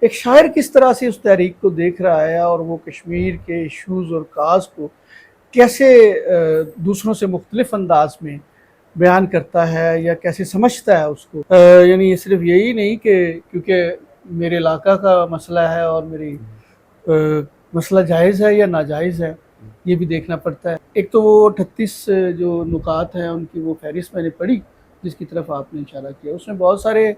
ایک شاعر کس طرح سے اس تحریک کو دیکھ رہا ہے اور وہ کشمیر کے ایشوز اور کاز کو کیسے دوسروں سے مختلف انداز میں بیان کرتا ہے یا کیسے سمجھتا ہے اس کو. یعنی یہ صرف یہی نہیں کہ کیونکہ میرے علاقہ کا مسئلہ ہے اور میری مسئلہ جائز ہے یا ناجائز ہے یہ بھی دیکھنا پڑتا ہے. ایک تو وہ 38 جو نکات ہیں ان کی وہ فہرست میں نے پڑھی جس کی طرف آپ نے اشارہ کیا. اس میں بہت سارے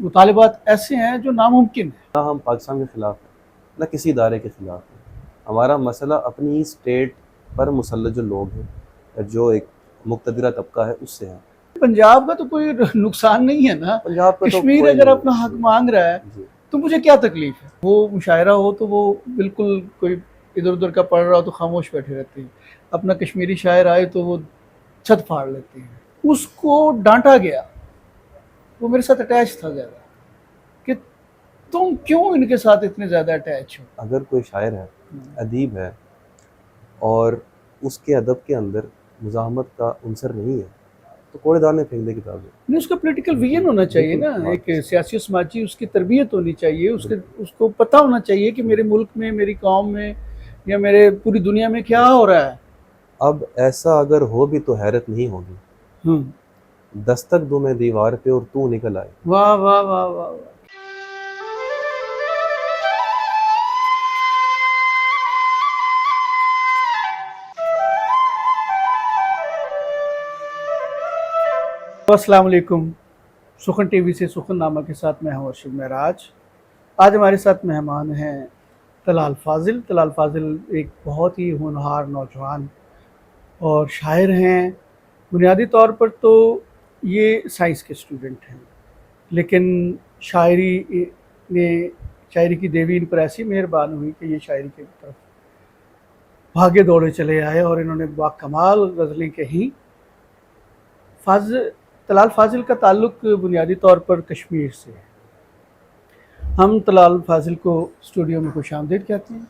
مطالبات ایسے ہیں جو ناممکن ہیں. نہ ہم پاکستان کے خلاف ہیں نہ کسی ادارے کے خلاف ہیں. ہمارا مسئلہ اپنی اسٹیٹ پر مسلط جو لوگ ہیں جو ایک مقتدرہ طبقہ ہے اس سے ہے. پنجاب کا تو کوئی نقصان نہیں ہے نا. پنجاب کا تو کشمیر اگر اپنا حق مانگ رہا ہے تو مجھے کیا تکلیف ہے. وہ مشاعرہ ہو تو وہ بالکل کوئی ادھر ادھر کا پڑھ رہا ہو تو خاموش بیٹھے رہتے ہیں. اپنا کشمیری شاعر آئے تو وہ چھت پھاڑ لیتے ہیں. اس کو ڈانٹا گیا, وہ میرے ساتھ اٹیچ تھا زیادہ کہ تم کیوں ان کے ساتھ اتنے زیادہ اٹیچ ہو. اگر کوئی شاعر ہے, ادیب ہے اور اس کے ادب کے اندر مزاحمت کا عنصر نہیں ہے تو کوڑے دان میں پھینک دے کتابیں. نہیں, اس کا پولیٹیکل ویژن ہونا چاہیے نا, ایک سیاسی و سماجی اس کی تربیت ہونی چاہیے. اس کو پتہ ہونا چاہیے کہ میرے ملک میں, میری قوم میں یا میرے پوری دنیا میں کیا ہو رہا ہے. اب ایسا اگر ہو بھی تو حیرت نہیں ہوگی. دستک دو میں دیوار پہ اور تو نکل آئے. واہ واہ واہ واہ. السلام علیکم. سخن ٹی وی سے سخن نامہ کے ساتھ میں ہوں ارشد معراج. آج ہمارے ساتھ مہمان ہیں طلال فاضل. طلال فاضل ایک بہت ہی ہونہار نوجوان اور شاعر ہیں. بنیادی طور پر تو یہ سائنس کے اسٹوڈنٹ ہیں, لیکن شاعری کی دیوی ان پر ایسی مہربان ہوئی کہ یہ شاعری کی طرف بھاگے دوڑے چلے آئے اور انہوں نے باکمال غزلیں کہیں. طلال فاضل کا تعلق بنیادی طور پر کشمیر سے ہے. ہم طلال فاضل کو اسٹوڈیو میں خوش آمدید کہتے ہیں.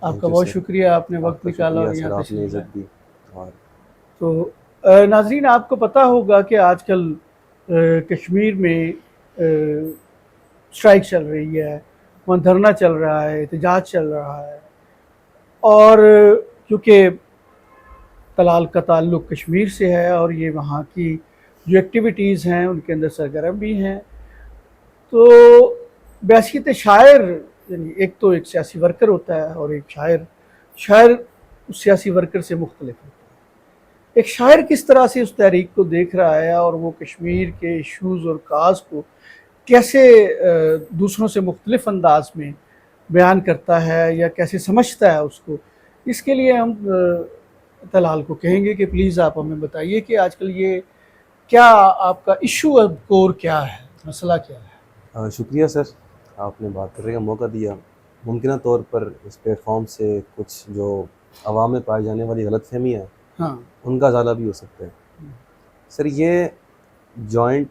آپ کا بہت شکریہ, آپ نے وقت نکالا اور یہاں تشریف لائے. تو ناظرین, آپ کو پتہ ہوگا کہ آج کل کشمیر میں اسٹرائک چل رہی ہے, وہاں دھرنا چل رہا ہے, احتجاج چل رہا ہے. اور کیونکہ طلال کا تعلق کشمیر سے ہے اور یہ وہاں کی جو ایکٹیویٹیز ہیں ان کے اندر سرگرم بھی ہیں, تو بحیثیت شاعر, یعنی ایک تو ایک سیاسی ورکر ہوتا ہے اور ایک شاعر اس سیاسی ورکر سے مختلف ہوتا ہے. ایک شاعر کس طرح سے اس تحریک کو دیکھ رہا ہے اور وہ کشمیر کے ایشوز اور کاز کو کیسے دوسروں سے مختلف انداز میں بیان کرتا ہے یا کیسے سمجھتا ہے اس کو, اس کے لیے ہم طلال کو کہیں گے کہ پلیز آپ ہمیں بتائیے کہ آج کل یہ کیا آپ کا ایشو اب کور کیا ہے, مسئلہ کیا ہے. شکریہ سر, آپ نے بات کرنے کا موقع دیا. ممکنہ طور پر اس پلیٹ فارم سے کچھ جو عوام میں پائی جانے والی غلط فہمیاں ہیں ان کا ازالہ بھی ہو سکتا ہے. سر, یہ جوائنٹ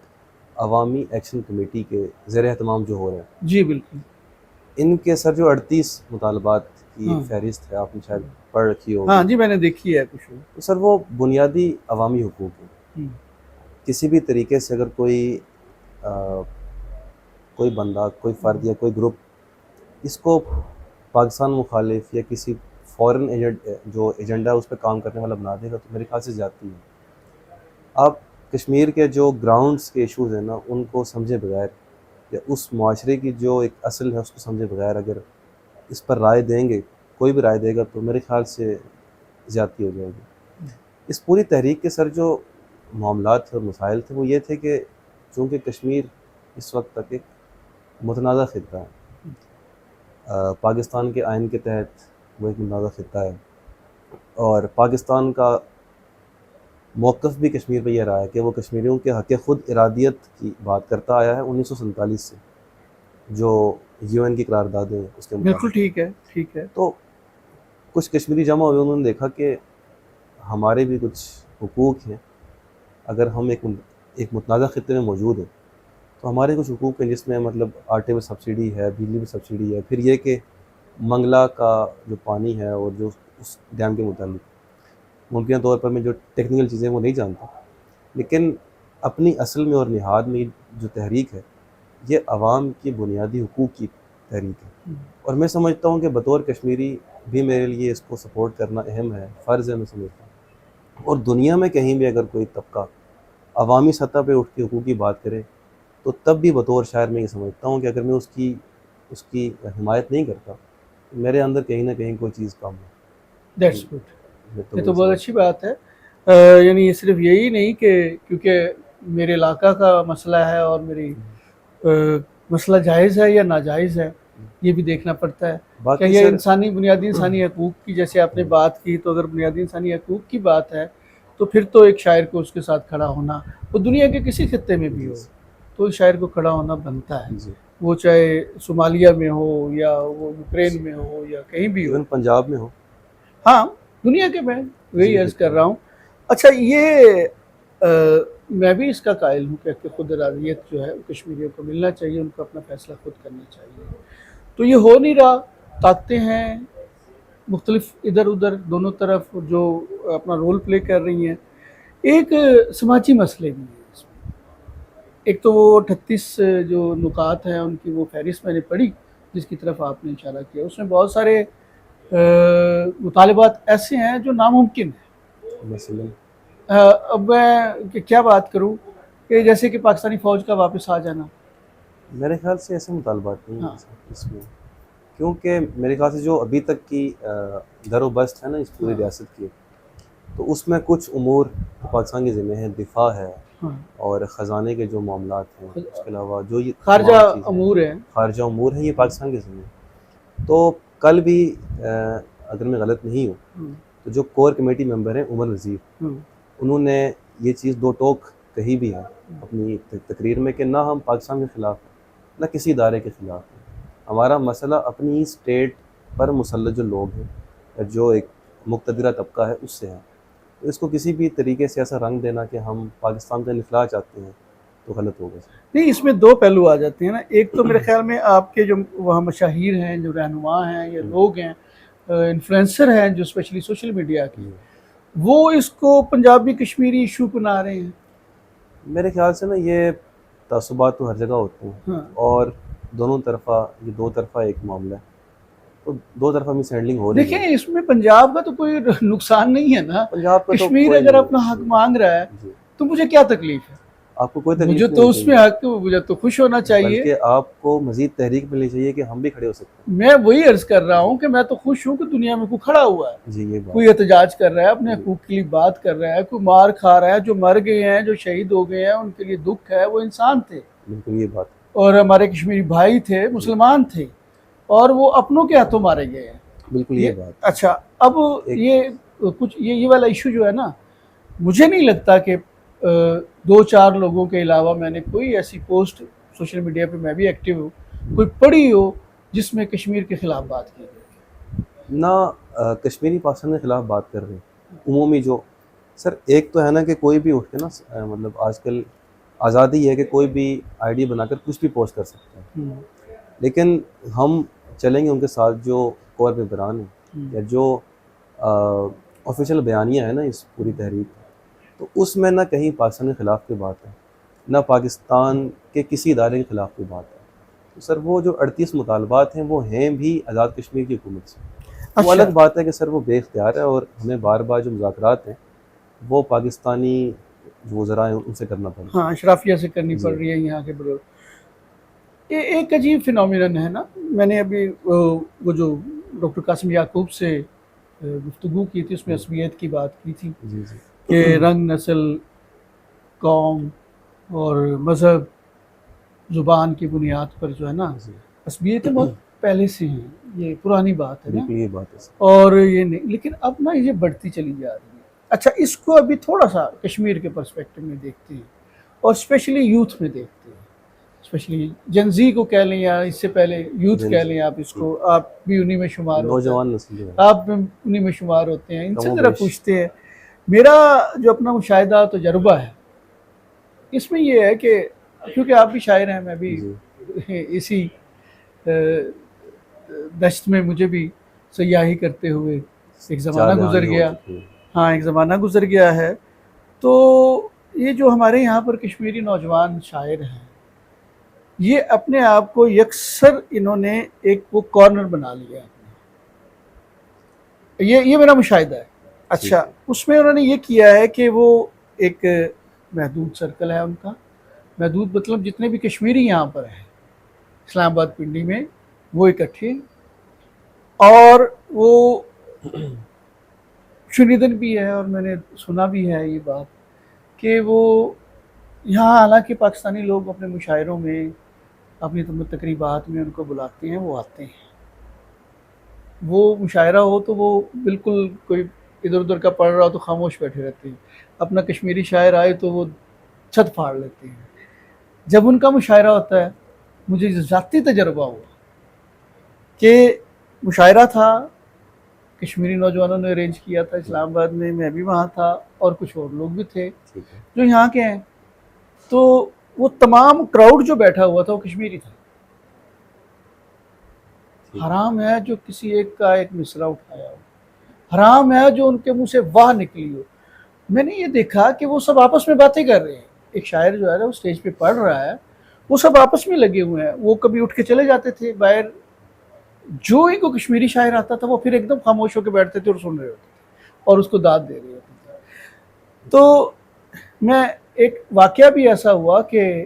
عوامی ایکشن کمیٹی کے زیر اہتمام جو ہو رہا ہے, جی بالکل, ان کے سر جو 38 مطالبات کی فہرست ہے, آپ نے شاید پڑھ رکھی ہوگی. ہاں جی, میں نے دیکھی ہے کچھ. تو سر وہ بنیادی عوامی حقوق ہیں. کسی بھی طریقے سے اگر کوئی بندہ, کوئی فرد یا کوئی گروپ اس کو پاکستان مخالف یا کسی فورن جو ایجنڈا ہے اس پہ کام کرنے والا بنا دے گا تو میرے خیال سے زیادتی ہے. آپ کشمیر کے جو گراؤنڈس کے ایشوز ہیں نا ان کو سمجھے بغیر یا اس معاشرے کی جو ایک اصل ہے اس کو سمجھے بغیر اگر اس پر رائے دیں گے, کوئی بھی رائے دے گا تو میرے خیال سے زیادتی ہو جائے گی. اس پوری تحریک کے سر جو معاملات اور مسائل تھے وہ یہ تھے کہ چونکہ کشمیر اس وقت تک ایک متنازع خطہ ہے, پاکستان کے آئین کے تحت وہ ایک متنازع خطہ ہے, اور پاکستان کا موقف بھی کشمیر پہ یہ رہا ہے کہ وہ کشمیریوں کے حق خود ارادیت کی بات کرتا آیا ہے 1947 سے, جو UN کی قراردادیں اس کے بالکل ٹھیک ہے. تو کچھ کشمیری جمع ہوئے, انہوں نے دیکھا کہ ہمارے بھی کچھ حقوق ہیں. اگر ہم ایک متنازع خطے میں موجود ہیں تو ہمارے کچھ حقوق ہیں, جس میں مطلب آٹے میں سبسڈی ہے, بجلی میں سبسڈی ہے, پھر یہ کہ منگلا کا جو پانی ہے اور جو اس ڈیم کے متعلق ممکنہ طور پر میں جو ٹیکنیکل چیزیں وہ نہیں جانتا, لیکن اپنی اصل میں اور نہاد میں جو تحریک ہے یہ عوام کی بنیادی حقوق کی تحریک ہے، اور میں سمجھتا ہوں کہ بطور کشمیری بھی میرے لیے اس کو سپورٹ کرنا اہم ہے، فرض ہے، میں سمجھتا ہوں۔ اور دنیا میں کہیں بھی اگر کوئی طبقہ عوامی سطح پہ اٹھ کے حقوق کی بات کرے تو تب بھی بطور شاعر میں یہ سمجھتا ہوں کہ اگر میں اس کی حمایت نہیں کرتا تو میرے اندر کہیں نہ کہیں کوئی چیز کم ہے۔ دیٹس گڈ، میں یہ تو وہی بہت سمجھتا اچھی بات ہے۔ یعنی یہ صرف یہی نہیں کہ کیونکہ میرے علاقہ کا مسئلہ ہے اور میری مسئلہ جائز ہے یا ناجائز ہے، یہ بھی دیکھنا پڑتا ہے۔ ہوں۔ باقی کہ یہ سر بنیادی انسانی حقوق کی جیسے آپ نے بات کی، تو اگر بنیادی انسانی حقوق کی بات ہے تو پھر تو ایک شاعر کو اس کے ساتھ کھڑا ہونا، وہ دنیا کے کسی خطے میں بھی ہو تو اس شاعر کو کھڑا ہونا بنتا ہے، جی، وہ چاہے صومالیہ میں ہو یا وہ یوکرین میں ہو یا کہیں بھی ہو۔ ایون پنجاب میں ہو۔ ہاں، دنیا کے میں وہی جی عرض بالکل۔ کر رہا ہوں۔ اچھا، یہ میں بھی اس کا قائل ہوں کہ خود ارادیت جو ہے وہ کشمیریوں کو ملنا چاہیے، ان کو اپنا فیصلہ خود کرنا چاہیے۔ تو یہ ہو نہیں رہا، طاقتیں ہیں مختلف ادھر ادھر دونوں طرف جو اپنا رول پلے کر رہی ہیں۔ ایک سماجی مسئلے بھی ہیں اس میں۔ ایک تو وہ 38 جو نکات ہیں ان کی وہ فہرست میں نے پڑھی جس کی طرف آپ نے اشارہ کیا، اس میں بہت سارے مطالبات ایسے ہیں جو ناممکن ہیں۔ مثلاً اب میں کیا بات کروں کہ جیسے کہ پاکستانی فوج کا واپس آ جانا۔ میرے خیال سے ایسے مطالبات نہیں ہاں، ہیں اس میں، کیونکہ میرے خیال سے جو ابھی تک کی در و بست ہے نا اس پوری ریاست کی، تو اس میں کچھ امور پاکستان کے ذمہ ہیں، دفاع ہے ہاں، اور خزانے کے جو معاملات ہیں، اس کے علاوہ جو یہ خارجہ تمام چیزیں امور ہیں۔ خارجہ امور ہیں، یہ پاکستان کے ذمہ ہیں۔ تو کل بھی اگر میں غلط نہیں ہوں تو جو کور کمیٹی ممبر ہیں عمر نذیر، انہوں نے یہ چیز دو ٹوک کہی بھی ہے اپنی تقریر میں کہ نہ ہم پاکستان کے خلاف ہیں نہ کسی ادارے کے خلاف ہیں، ہمارا مسئلہ اپنی اسٹیٹ پر مسلط جو لوگ ہیں، جو ایک مقتدرہ طبقہ ہے، اس سے ہے۔ تو اس کو کسی بھی طریقے سے ایسا رنگ دینا کہ ہم پاکستان کا انخلاء چاہتے ہیں تو غلط ہوگا۔ نہیں، اس میں دو پہلو آ جاتے ہیں نا۔ ایک تو میرے خیال میں آپ کے جو وہاں مشاہیر ہیں، جو رہنما ہیں یا لوگ ہیں، انفلوئنسر ہیں جو اسپیشلی سوشل میڈیا کے، وہ اس کو پنجابی کشمیری ایشو بنا رہے ہیں۔ میرے خیال سے نا یہ تعصبات تو ہر جگہ ہوتے ہیں، ہاں، اور دونوں طرفہ یہ دو طرفہ ایک معاملہ ہے، تو دو طرفہ مس ہینڈلنگ ہو رہی ہے۔ دیکھیں اس میں پنجاب کا تو کوئی نقصان نہیں ہے نا۔ پنجاب کا تو کشمیر کوئی اگر نہیں، اپنا حق مانگ رہا ہے جی، تو مجھے کیا تکلیف ہے؟ آپ کو کوئی تکلیف مجھے نہیں تو ہونی اس میں چاہیے، حق، مجھے تو خوش ہونا چاہیے۔ بلکہ آپ کو مزید تحریک ملنی چاہیے کہ ہم بھی کھڑے ہو سکتے میں وہی عرض کر رہا ہوں کہ میں تو خوش ہوں کہ دنیا میں کوئی کھڑا ہوا ہے، ہیں۔ جی یہ بات کوئی احتجاج کر رہا ہے، اپنے حقوق کے لیے بات کر رہا ہے، کوئی مار کھا رہا ہے، جو مر گئے ہیں، جو شہید ہو گئے ہیں، ان کے لیے دکھ ہے، وہ انسان تھے بالکل یہ بات اور ہمارے کشمیری بھائی تھے، مسلمان تھے، اور وہ اپنوں کے ہاتھوں مارے گئے ہیں۔ بالکل یہ بات اچھا، اب یہ کچھ یہ والا ایشو جو ہے نا، مجھے نہیں لگتا کہ دو چار لوگوں کے علاوہ میں نے کوئی ایسی پوسٹ سوشل میڈیا پہ، میں بھی ایکٹیو ہوں، کوئی پڑھی ہو جس میں کشمیر کے خلاف بات کی گئی۔ نہ کشمیری پاکستان کے خلاف بات کر رہے ہیں، عمومی جو سر ایک تو ہے نا کہ کوئی بھی اٹھ کے نا مطلب آج کل آزادی ہے کہ کوئی بھی آئی ڈی بنا کر کچھ بھی پوسٹ کر سکتا ہے، لیکن ہم چلیں گے ان کے ساتھ جو کور ممبران ہیں یا جو آفیشیل بیانیہ ہے نا اس پوری تحریک، تو اس میں نہ کہیں پاکستان کے خلاف کی بات ہے نہ پاکستان کے کسی ادارے کے خلاف کی بات ہے۔ تو سر وہ جو 38 مطالبات ہیں وہ ہیں بھی آزاد کشمیر کی حکومت سے۔ وہ الگ بات ہے کہ سر وہ بے اختیار ہے اور ہمیں بار بار جو مذاکرات ہیں وہ پاکستانی جو وزراء ہیں ان سے کرنا پڑتا ہے۔ ہاں، اشرافیہ سے کرنی پڑ رہی ہے یہاں کے بلوگ۔ یہ ایک عجیب فینومینن ہے نا۔ میں نے ابھی وہ جو ڈاکٹر قاسم یعقوب سے گفتگو کی تھی، اس میں عصبیت کی بات کی تھی جی جی کہ رنگ، نسل، قوم اور مذہب، زبان کی بنیاد پر جو ہے نا، جی عصبیتیں بہت پہلے سے ہیں، یہ پرانی بات ہے نا، بالکل یہ بات ہے سر۔ اور یہ نہیں، لیکن اب نا یہ بڑھتی چلی جا رہی ہے۔ اچھا، اس کو ابھی تھوڑا سا کشمیر کے پرسپیکٹو میں دیکھتے ہیں اور اسپیشلی یوتھ میں دیکھتے ہیں، اسپیشلی جنزی کو کہہ لیں یا اس سے پہلے یوتھ کہہ لیں، آپ اس کو، آپ بھی انہی میں شمار ہوتے ہیں، نوجوان نسل جو ہے آپ بھی انہی میں شمار ہوتے ہیں، ان سے کم و ذرا بیش۔ پوچھتے ہیں۔ میرا جو اپنا مشاہدہ تجربہ ہے اس میں یہ ہے کہ کیونکہ آپ بھی شاعر ہیں، میں بھی جی اسی دشت میں مجھے بھی سیاحی کرتے ہوئے ایک زمانہ گزر گیا۔ ہاں، ایک زمانہ گزر گیا ہے۔ تو یہ جو ہمارے یہاں پر کشمیری نوجوان شاعر ہیں، یہ اپنے آپ کو یکسر انہوں نے ایک وہ کارنر بنا لیا ہے. یہ میرا مشاہدہ ہے. اچھا اس میں انہوں نے یہ کیا ہے کہ وہ ایک محدود سرکل ہے ان کا، محدود مطلب جتنے بھی کشمیری یہاں پر ہیں اسلام آباد پنڈی میں وہ اکٹھے، اور وہ شنیدن بھی ہے، اور میں نے سنا بھی ہے یہ بات کہ وہ یہاں حالانکہ پاکستانی لوگ اپنے مشاعروں میں اپنی تقریبات میں ان کو بلاتے ہیں، وہ آتے ہیں. وہ مشاعرہ ہو تو وہ بالکل کوئی ادھر ادھر کا پڑھ رہا ہو تو خاموش بیٹھے رہتے ہیں، اپنا کشمیری شاعر آئے تو وہ چھت پھاڑ لیتے ہیں. جب ان کا مشاعرہ ہوتا ہے مجھے ذاتی تجربہ ہوا کہ مشاعرہ تھا، کشمیری نوجوانوں نے ارینج کیا تھا اسلام آباد میں بھی وہاں تھا اور کچھ اور لوگ بھی تھے جو یہاں کے ہیں. تو وہ تمام کراؤڈ جو بیٹھا ہوا تھا وہ کشمیری تھا. حرام ہے جو کسی ایک کا ایک مصرع اٹھایا ہو، حرام ہے جو ان کے منہ سے واہ نکلی ہو. میں نے یہ دیکھا کہ وہ سب آپس میں باتیں کر رہے ہیں. ایک شاعر جو ہے نا وہ اسٹیج پہ پڑھ رہا ہے، وہ سب آپس میں لگے ہوئے ہیں. وہ کبھی اٹھ کے چلے جاتے تھے باہر، جو ان کو کشمیری شاعر آتا تھا وہ پھر ایک دم خاموش ہو کے بیٹھتے تھے اور سن رہے ہوتے تھے اور اس کو داد دے رہے ہوتے تھے. تو میں ایک واقعہ بھی ایسا ہوا کہ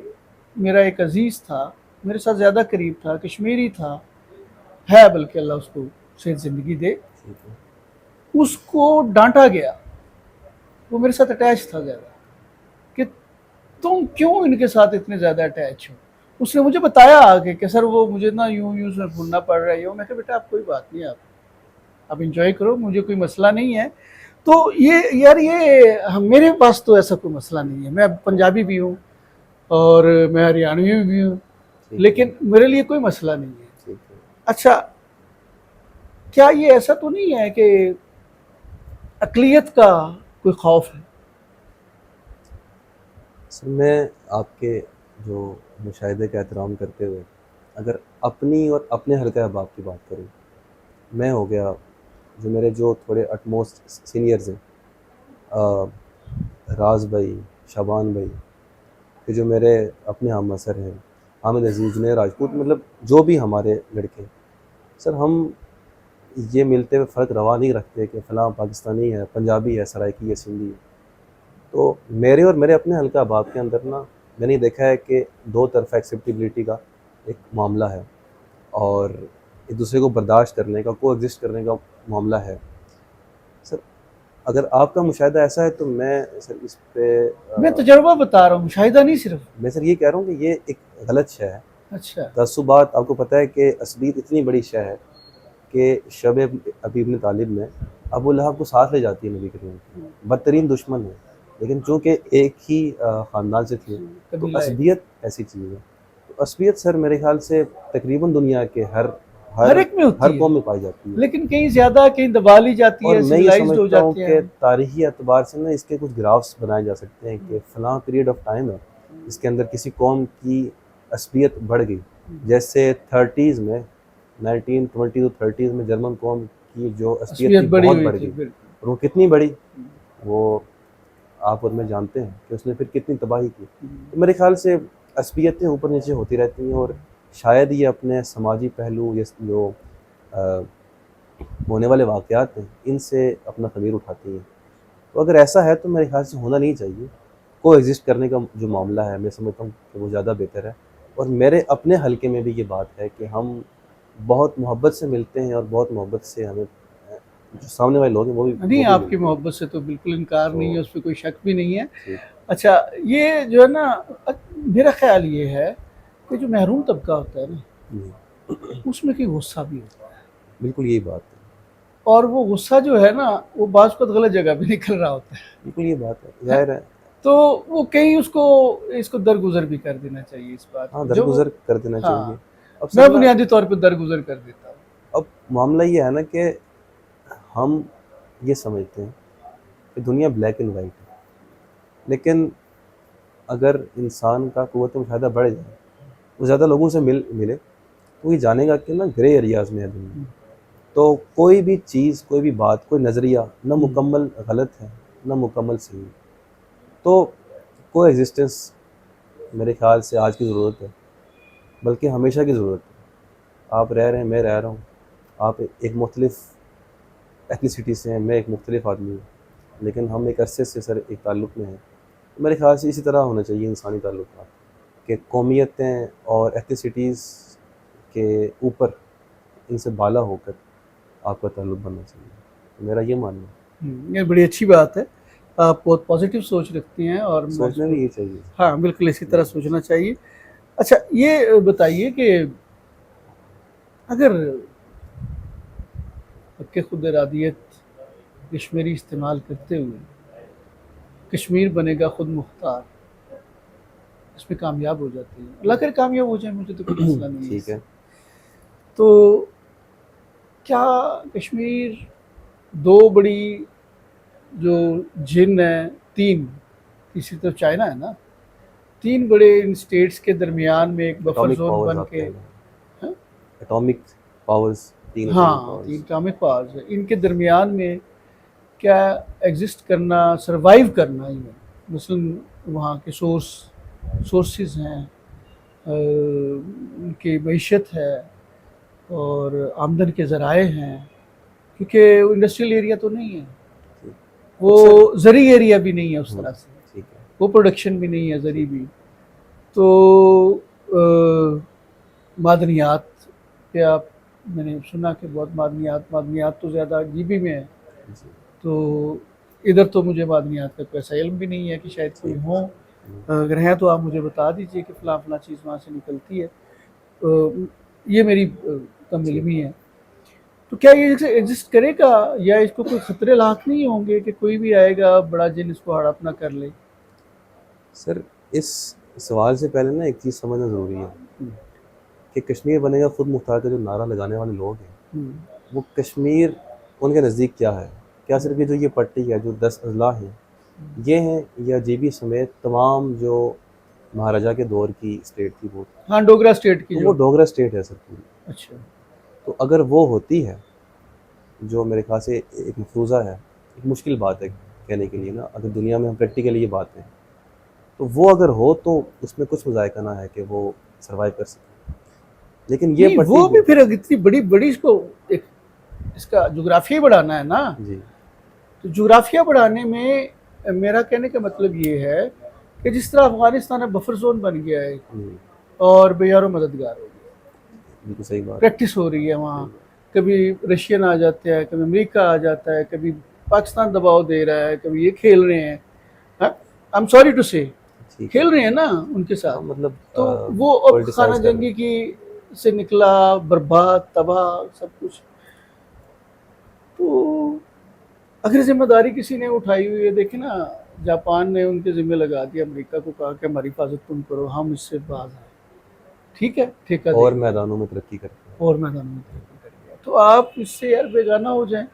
میرا ایک عزیز تھا، میرے ساتھ زیادہ قریب تھا، کشمیری تھا ہے، بلکہ اللہ اس کو صحت زندگی دے. اس کو ڈانٹا گیا، وہ میرے ساتھ اٹیچ تھا زیادہ، کہ تم کیوں ان کے ساتھ اتنے زیادہ اٹیچ ہو. اس نے مجھے بتایا آگے کہ سر وہ مجھے نا یوں سے بھولنا پڑ رہا ہے. میں کہا بیٹا آپ کوئی بات نہیں، آپ انجوائے کرو، مجھے کوئی مسئلہ نہیں ہے. تو یہ یار یہ میرے پاس تو ایسا کوئی مسئلہ نہیں ہے. میں پنجابی بھی ہوں اور میں ہریانوی بھی ہوں، لیکن میرے لیے کوئی مسئلہ نہیں ہے. اچھا کیا یہ ایسا تو نہیں ہے کہ اقلیت کا کوئی خوف ہے؟ سر میں آپ کے جو مشاہدے کا احترام کرتے ہوئے اگر اپنی اور اپنے حلقہ احباب کی بات کروں، میں ہو گیا جو میرے جو تھوڑے اٹموسٹ سینئرز ہیں، راز بھائی، شابان بھائی، کہ جو میرے اپنے ہم سر ہیں، حامد عزیز، جنید راجپوت، مطلب جو بھی ہمارے لڑکے، سر ہم یہ ملتے ہوئے فرق روا نہیں رکھتے کہ فلاں پاکستانی ہے، پنجابی ہے، سرائکی ہے، سندھی ہے. تو میرے اور میرے اپنے حلقہ احباب کے اندر نا میں نے دیکھا ہے کہ دو طرفہ ایکسیپٹیبلٹی کا ایک معاملہ ہے اور ایک دوسرے کو برداشت کرنے کا، کو ایگزسٹ کرنے کا معاملہ ہے. سر اگر آپ کا مشاہدہ ایسا ہے تو میں سر اس پہ میں تجربہ بتا رہا ہوں، مشاہدہ نہیں صرف. میں سر یہ کہہ رہا ہوں کہ یہ ایک غلط شے ہے. اچھا تعصبات، آپ کو پتہ ہے کہ عصبیت اتنی بڑی شے ہے کہ شب ابی ابن طالب میں ابو لہب کو ساتھ لے جاتی ہے نبی کریم کی، بدترین دشمن ہے، لیکن چونکہ ایک ہی خاندان سے تھے تو عصبیت ایسی چیز ہے. تو عصبیت سر میرے خیال سے تقریباً دنیا کے ہر ایک میں ہوتی ہر ہے، قوم میں پائی جاتی ہے، لیکن کہیں زیادہ کہیں دبا لی جاتی اور ہے، میں یہ سویلائزڈ ہو سمجھتا ہوں جاتے کہ ہیں. تاریخی اعتبار سے نا اس کے کچھ گرافس بنائے جا سکتے ہیں کہ فلاں پیریڈ آف ٹائم ہے اس کے اندر کسی قوم کی عصبیت بڑھ گئی. جیسے 30s میں 1920 to 30s میں جرمن قوم کی جو عصبیت تھی بہت بڑھ گئی، اور وہ کتنی بڑی وہ آپ اور میں جانتے ہیں کہ اس نے پھر کتنی تباہی کی. تو میرے خیال سے عصبیتیں اوپر نیچے ہوتی رہتی ہیں، اور شاید یہ اپنے سماجی پہلو یا جو ہونے والے واقعات ہیں ان سے اپنا خمیر اٹھاتی ہیں. تو اگر ایسا ہے تو میرے خیال سے ہونا نہیں چاہیے. کو ایگزسٹ کرنے کا جو معاملہ ہے میں سمجھتا ہوں کہ وہ زیادہ بہتر ہے. اور میرے اپنے حلقے میں بھی یہ بات ہے کہ ہم بہت محبت سے ملتے ہیں اور بہت محبت سے ہمیں جو سامنے والے لوگ ہیں وہ بھی نہیں، آپ کی محبت سے تو بالکل انکار نہیں ہے، اس پہ کوئی شک بھی نہیں ہے. اچھا یہ جو ہے نا میرا خیال یہ ہے کہ جو محروم طبقہ ہوتا ہے نا اس میں کوئی غصہ بھی ہوتا ہے. بالکل یہی بات ہے، اور وہ غصہ جو ہے نا وہ بعض وقت غلط جگہ پہ نکل رہا ہوتا ہے. بالکل یہ بات ہے، ظاہر ہے. تو وہ کہیں اس کو درگزر بھی کر دینا چاہیے اس بات ہاں کو، درگزر کر دینا چاہیے. اب میں سر بنیادی طور پہ درگزر کر دیتا ہوں. اب معاملہ یہ ہے نا کہ ہم یہ سمجھتے ہیں کہ دنیا بلیک اینڈ وائٹ ہے، لیکن اگر انسان کا قوت مشاہدہ بڑھ جائے، وہ زیادہ لوگوں سے ملے تو یہ جانے گا کہ نا گرے ایریاز میں ہے دنیا. تو کوئی بھی چیز، کوئی بھی بات، کوئی نظریہ نہ مکمل غلط ہے نہ مکمل صحیح. تو کو ایگزسٹنس میرے خیال سے آج کی ضرورت ہے. بلکہ ہمیشہ کی ضرورت ہے. آپ رہ رہے ہیں، میں رہ رہا ہوں، آپ ایک مختلف ایتھنیسٹی سے ہیں، میں ایک مختلف آدمی ہوں، لیکن ہم ایک عرصے سے سر ایک تعلق میں ہیں. میرے خیال سے اسی طرح ہونا چاہیے انسانی تعلقات، کہ قومیتیں اور ایتھنیسٹیز کے اوپر، ان سے بالا ہو کر آپ کا تعلق بننا چاہیے. میرا یہ ماننا ہے. یہ بڑی اچھی بات ہے، آپ بہت پازیٹیو سوچ رکھتی ہیں، اور میں اس سوچنا کو بھی یہ چاہیے. ہاں بالکل اسی طرح سوچنا چاہیے. اچھا یہ بتائیے کہ اگر حق خود ارادیت کشمیری استعمال کرتے ہوئے کشمیر بنے گا خود مختار، اس میں کامیاب ہو جاتے ہیں، اللہ کرے کامیاب ہو جائیں، مجھے تو کوئی مسئلہ نہیں ہے اس ٹھیک سے. ہے. تو کیا کشمیر دو بڑی جو جن ہیں، تیسری طرف چائنا ہے نا، 3 بڑے ان اسٹیٹس کے درمیان میں ایک بفر اٹامک زون پاورز بن آپ کے، کہہ رہے ہیں. اٹامک پاورز، 3 اٹامک ہاں 3 پاورز. اٹامک پاورز ہیں، ان کے درمیان میں کیا ایگزسٹ کرنا، سروائیو کرنا ہی ہے. مثلاً وہاں کے سورسز ہیں، ان کی معیشت ہے اور آمدن کے ذرائع ہیں، کیونکہ انڈسٹریل ایریا تو نہیں ہے، ٹھیک. وہ اکثر زرعی ایریا بھی نہیں ہے اس طرح سے، ٹھیک ہے. وہ پروڈکشن بھی نہیں ہے زرعی ٹھیک. بھی. تو معدنیات پہ میں نے سنا کہ بہت معدنیات تو زیادہ جیبی میں ہے، جی. تو ادھر تو مجھے معدنیات کا کوئی ایسا علم بھی نہیں ہے کہ شاید کوئی ٹھیک. ہوں، اگر ہیں تو آپ مجھے بتا دیجئے کہ فلاں فلاں چیز وہاں سے نکلتی ہے. یہ میری کم علمی ہے. تو کیا یہ ایگزسٹ کرے گا، یا اس کو کوئی خطرے لاحق نہیں ہوں گے کہ کوئی بھی آئے گا بڑا جن اس کو ہڑپ نہ کر لے؟ سر اس سوال سے پہلے نا ایک چیز سمجھنا ضروری ہے کہ کشمیر بنے گا خود مختار کا جو نعرہ لگانے والے لوگ ہیں، وہ کشمیر ان کے نزدیک کیا ہے؟ کیا صرف یہ پٹی ہے جو 10 اضلاع ہیں یہ ہیں، یا جے بی سمیت تمام جو مہاراجہ کے دور کی اسٹیٹ تھی وہ؟ ہاں ڈوگرا اسٹیٹ کی تو جو. وہ ڈوگرا اسٹیٹ ہے سر پوری. اچھا. تو اگر وہ ہوتی ہے، جو میرے خیال سے ایک مفروضہ ہے، ایک مشکل بات ہے کہنے کے لیے نا، اگر دنیا میں ہم پریکٹیکلی یہ بات ہے، تو وہ اگر ہو تو اس میں کچھ مذائقہ نہ ہے کہ وہ سروائیو کر سکے. لیکن یہ نہیں پٹی وہ بھی پھر اتنی بڑی اس کو ایک اس کا جغرافیہ بڑھانا ہے نا. جی تو جغرافیہ بڑھانے میں میرا کہنے کا مطلب یہ ہے کہ جس طرح افغانستان بفر زون بن گیا ہے اور بیار و مددگار ہو گیا، بالکل صحیح بات. پریکٹس ہو رہی ہے وہاں، کبھی رشین آ جاتا ہے، کبھی امریکہ آ جاتا ہے، کبھی پاکستان دباؤ دے رہا ہے، کبھی یہ کھیل رہے ہیں. آئی ایم سوری ٹو سے ٹھیک ہے. کھیل رہے ہیں نا ان کے ہاں ساتھ. مطلب تو وہ اب خانہ پولیٹیسائز کر رہے جنگی کی سے نکلا، برباد تباہ سب کچھ. تو اگر ذمہ داری کسی نے اٹھائی ہوئی ہے، دیکھیں نا جاپان نے ان کے ذمہ لگا دیا، امریکہ کو کہا کہ ہماری حفاظت تم کرو، ہم اس سے باز ہیں. ٹھیک ہے ٹھیکہ دے اور دیا میدانوں میں ترقی کرتے ہیں. اور میدان میں ترقی کر گیا. تو آپ اس سے یار بیگانہ ہو جائیں،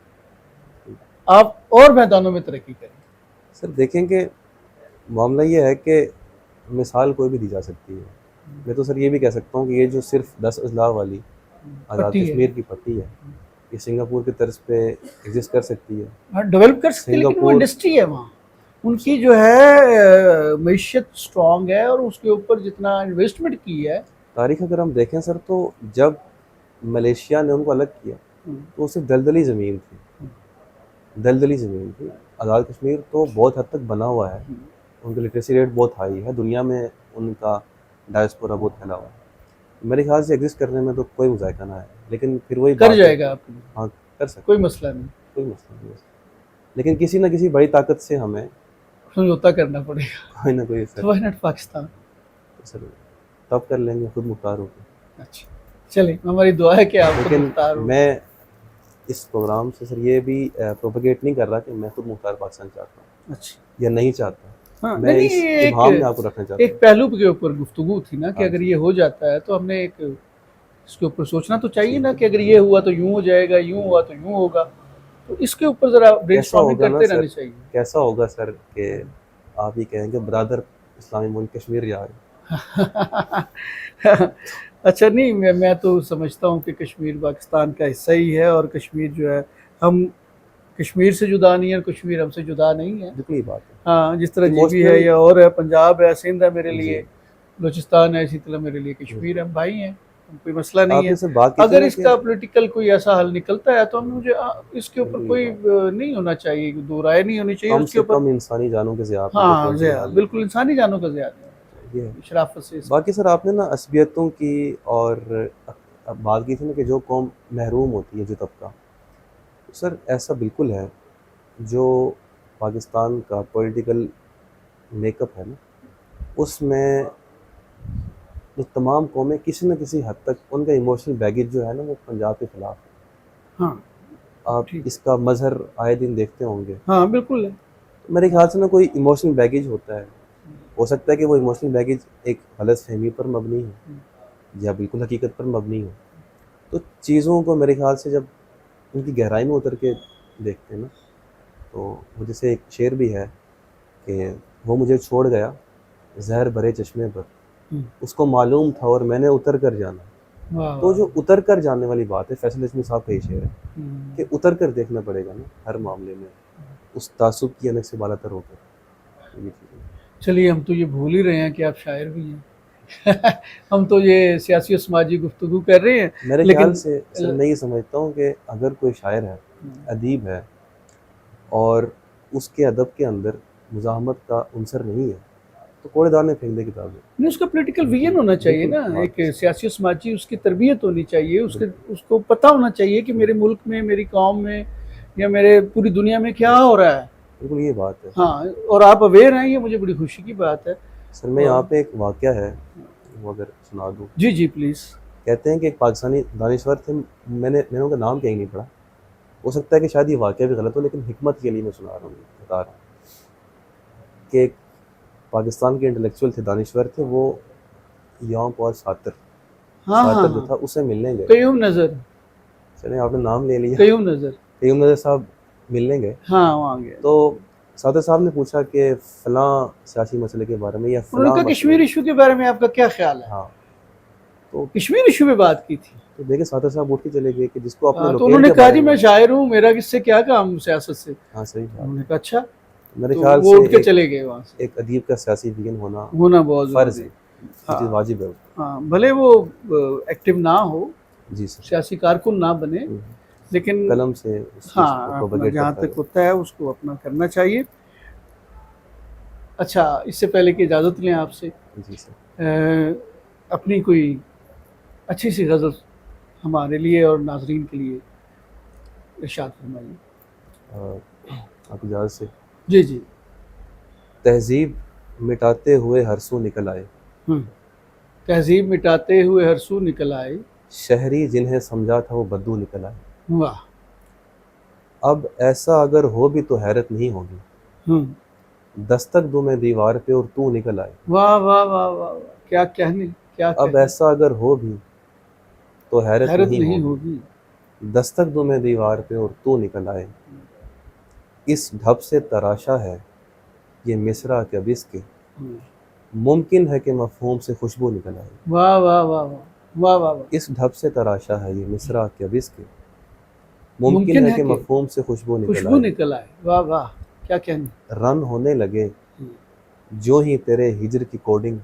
آپ اور میدانوں میں ترقی کریں. سر دیکھیں کہ معاملہ یہ ہے کہ مثال کوئی بھی دی جا سکتی ہے. میں تو سر یہ بھی کہہ سکتا ہوں کہ یہ جو صرف 10 اضلاع والی آزاد پٹی ہے، کشمیر کی پٹی ہے، یہ سنگاپور کی طرز پہ ایگزسٹ کر سکتی ہے. ہاں ڈیولپ کر سکتے، لیکن وہ سنگاپور انڈسٹری ہے وہاں، ان کی جو ہے معیشت سٹرونگ ہے، اور اس کے اوپر جتنا انویسٹمنٹ کی ہے. تاریخ اگر ہم دیکھیں سر، تو جب ملیشیا نے ان کو الگ کیا تو وہ صرف دلدلی زمین تھی، دلدلی زمین تھی. آزاد کشمیر تو بہت حد تک بنا ہوا ہے، ان کی لٹریسی ریٹ بہت ہائی ہے، دنیا میں ان کا ڈائسپورا بہت پھیلا ہوا ہے. میرے خیال سے ایگزسٹ کرنے میں تو کوئی مذائقہ نہ ہے. لیکن پھر وہی کر بات ہے جائے کہ گا آپ ہاں کر سکتے کوئی ہیں، مسئلہ نہیں، کوئی مسئلہ نہیں. لیکن کسی نہ کسی بڑی طاقت سے ہمیں سمجھوتا کرنا پڑے گا. کوئی نہ کوئی سر تو وائی ناٹ پاکستان. تب کر لیں گے خود مختار ہو کے. اچھا چلیں، ہماری دعا ہے کہ آپ خود لیکن مختار ہو. میں اس پروگرام سے سر یہ بھی پروپیگیٹ نہیں کر رہا کہ میں خود مختار پاکستان چاہتا ہوں اچھا یا نہیں چاہتا. ہاں میں نہیں، اس یہ ابہام میں آپ کو رکھنا چاہتا ایک ہوں. پہلو کے اوپر گفتگو تھی نا کہ ہاں اگر جی. یہ ہو جاتا ہے تو ہم نے ایک اس کے اوپر سوچنا تو چاہیے نا ٹھیک کہ ہے. اگر یہ ہوا تو یوں ہو جائے گا، یوں ہوا تو یوں ہوگا. تو اس کے اوپر ذرا برین کیسا اسٹارمنگ ہوگا نا کرتے سر، رہنے چاہیے. کیسا ہوگا سر کہ آپ یہ کہیں گے برادر اسلامی ملک کشمیر جا رہے اچھا نہیں، میں تو سمجھتا ہوں کہ کشمیر پاکستان کا حصہ ہی ہے، اور کشمیر جو ہے، ہم کشمیر سے جدا نہیں ہے، اور کشمیر ہم سے جدا نہیں ہے. بالکل. یہ بات ہے ہاں جس طرح جی بی ہے ایموشنل. یا اور ہے، پنجاب ہے، سندھ ہے میرے جی لیے، بلوچستان ہے، اسی طرح میرے لیے کشمیر ہے، ہم بھائی ہیں، کوئی مسئلہ آپ نہیں ہے. نے سے بات کی تھی اگر نا اس کہ کا پولیٹیکل کوئی ایسا حل نکلتا ہے تو مجھے اس کے اوپر بالکل کوئی یہ بات نہیں ہونا چاہیے، دو رائے نہیں ہونی چاہیے کم اس کے سے اوپر. کم انسانی جانوں کے ضیاع آپ نے کوئی ہاں پولیٹیکل حل بالکل انسانی جانوں کا زیادہ یہ ہے. شرافت سے اس باقی سر آپ نے نا عصبیتوں کی اور بات کی تھی نا کہ جو قوم محروم ہوتی ہے جو طبقہ، سر ایسا بالکل ہے. جو پاکستان کا پولیٹیکل میک اپ ہے نا، اس میں جو تمام قومیں کسی نہ کسی حد تک ان کا ایموشنل بیگیج جو ہے نا وہ پنجاب کے خلاف ہے. ہاں آپ ٹھیک، اس کا مظہر آئے دن دیکھتے ہوں گے. ہاں بالکل ہے. میرے خیال سے نا کوئی ایموشنل بیگیج ہوتا ہے، ہو سکتا ہے کہ وہ ایموشنل بیگیج ایک غلط فہمی پر مبنی ہو یا بالکل حقیقت پر مبنی ہو. تو چیزوں کو میرے خیال سے جب ان کی گہرائی میں اتر کے دیکھتے ہیں نا، تو وہ جیسے ایک شعر بھی ہے کہ وہ مجھے چھوڑ گیا زہر بھرے چشمے پر، اس کو معلوم تھا اور میں نے اتر کر جانا. واہ تو جو اتر کر جانے والی بات ہے، فیصل اسمی صاحب کا یہ شعر ہے کہ اتر کر دیکھنا پڑے گا نا ہر معاملے میں، اس تعصب کی انک سے بالا تر ہو کر. یہ چیزیں چلیے ہم تو یہ بھول ہی رہے ہیں کہ آپ شاعر بھی ہیں. ہم تو یہ سیاسی و سماجی گفتگو کر رہے ہیں میرے لیکن خیال سے سر میں یہ سمجھتا ہوں کہ اگر کوئی شاعر ہے، ادیب ہے، اور اس کے ادب کے اندر مزاحمت کا عنصر نہیں ہے تو کوڑے دان میں پھینک دے کتابیں. نہیں، اس کا پولیٹیکل ویژن ہونا چاہیے نا، بالکل ایک سیاسی و سماجی اس کی تربیت ہونی چاہیے، اس کو پتہ ہونا چاہیے کہ میرے ملک میں، میری قوم میں یا میرے پوری دنیا میں کیا ہو رہا ہے. بالکل یہ بات ہے. ہاں، اور آپ اویئر ہیں، یہ مجھے بڑی خوشی کی بات ہے. سر میں یہاں پہ ایک واقعہ ہے وہ اگر سنا دوں. جی جی پلیز. کہتے ہیں کہ ایک پاکستانی دانشور تھے، میں نے ان کا نام کہیں نہیں پڑھا، ہو سکتا ہے کہ شاید یہ واقعہ بھی غلط ہو لیکن حکمت کے لیے میں سنا رہا ہوں، بتا رہا ہوں کہ ایک پاکستان کے انٹلیکچوئل تھے، دانشور تھے، وہ یوم پال شاطر ہاں ہاں شاطر جو ہاں، تھا اسے ملنے گئے. قیوم نظر، چلیں آپ نے نام لے لیا. قیوم نظر، قیوم نظر صاحب ملنے گئے ہاں وہاں گیا. تو صادر صاحب نے پوچھا کہ فلاں سیاسی مسئلے کے بارے میں یا انہوں نے فلاں کہا کشمیر ایشو کے بارے میں آپ کا کیا خیال ہے؟ ہاں تو کشمیر ایشو پہ بات کی تھی. تو دیکھیں صادر صاحب اٹھ کے چلے گئے کہ جس کو اپنے تو انہوں لوکیل نے کے کہا بارے جی میں میں. شاعر ہوں، میرا کس سے کیا کام سیاست سے. ہاں صحیح بات. انہوں نے کہا اچھا، میرے تو خیال وہ سے اٹھ کے چلے گئے وہاں سے. ایک ادیب کا سیاسی ویژن ہونا بہت فرض ضروری ہے، یہ چیز واجب ہے. ہاں، بھلے وہ ایکٹیو نہ ہو، جی سر. سیاسی کارکن نہ بنے، لیکن قلم سے اس چیز ہاں کو اپنا پروپیگیٹ جہاں کرتا تک ہے. ہوتا ہے اس کو اپنا کرنا چاہیے. اچھا، اس سے پہلے کہ اجازت لیں آپ سے، جی سر. اپنی کوئی اچھی سی غزل ہمارے لیے اور ناظرین کے لیے ارشاد فرمائیے. آپ اجازت سے. جی جی. تہذیب مٹاتے ہوئے ہر سو نکل آئے، تہذیب مٹاتے ہوئے ہر سو نکل آئے، شہری جنہیں سمجھا تھا وہ بدو نکل آئے. واہ. اب ایسا اگر ہو بھی تو حیرت نہیں ہوگی، دستک دوں میں دیوار پہ اور تو نکل آئے. واہ واہ واہ واہ، کیا کہنے، کیا اب ایسا اگر ہو بھی تو حیرت نہیں ہوگی، دستک دوں میں دیوار پہ اور تو نکل آئے. اس ڈھب سے تراشا ہے یہ مصرع کہ اب اس کے، ممکن ہے کہ مفہوم سے خوشبو نکل آئے. واہ واہ واہ واہ واہ. اس ڈھب سے تراشا ہے یہ مصرع کہ اب اس کے، ممکن ہے کہ مفہوم سے خوشبو نکل آئے. واہ واہ، کیا کہنے. رن ہونے لگے جو ہی تیرے ہجر کی کوڈنگ،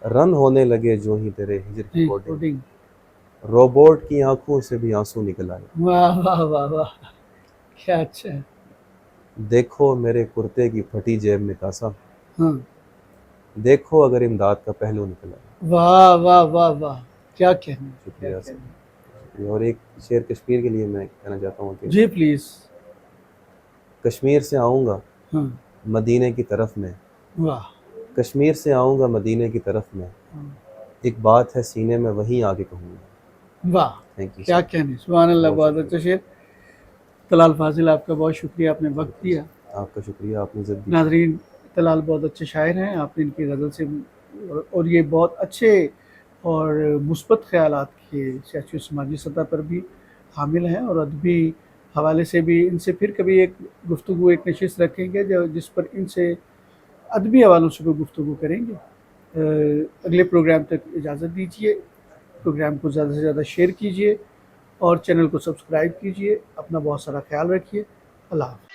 رن ہونے لگے جو ہی تیرے ہجر کی کوڈنگ، روبوٹ کی آنکھوں سے بھی آنسو نکل آئے. واہ واہ واہ واہ، کیا اچھا ہے. دیکھو میرے کرتے کی پھٹی جیب میں کاسا، دیکھو اگر امداد کا پہلو نکل آئے. واہ واہ واہ واہ، کیا کہنے. شکریہ سر. اور ایک شعر کشمیر کے لیے میں کہنا چاہتا ہوں کہ جی پلیز. کشمیر سے آؤں گا مدینے کی طرف میں، واہ. کشمیر سے آؤں گا مدینے کی طرف میں، ایک بات ہے سینے میں وہیں آگے کہوں گا. واہ، کیا کہنے. سبحان اللہ، بہت اچھا شعر. طلال فاضل آپ کا بہت شکریہ، آپ نے وقت دیا. آپ کا شکریہ، آپ نے عزت دی. ناظرین، طلال بہت اچھے شاعر ہیں، آپ نے ان کی غزل سے اور یہ بہت اچھے اور مثبت خیالات کے سیاسی و سماجی سطح پر بھی حامل ہیں، اور ادبی حوالے سے بھی ان سے پھر کبھی ایک گفتگو، ایک نشست رکھیں گے جس پر ان سے ادبی حوالوں سے بھی گفتگو کریں گے. اگلے پروگرام تک اجازت دیجیے. پروگرام کو زیادہ سے زیادہ شیئر کیجیے اور چینل کو سبسکرائب کیجیے. اپنا بہت سارا خیال رکھیے. اللہ حافظ.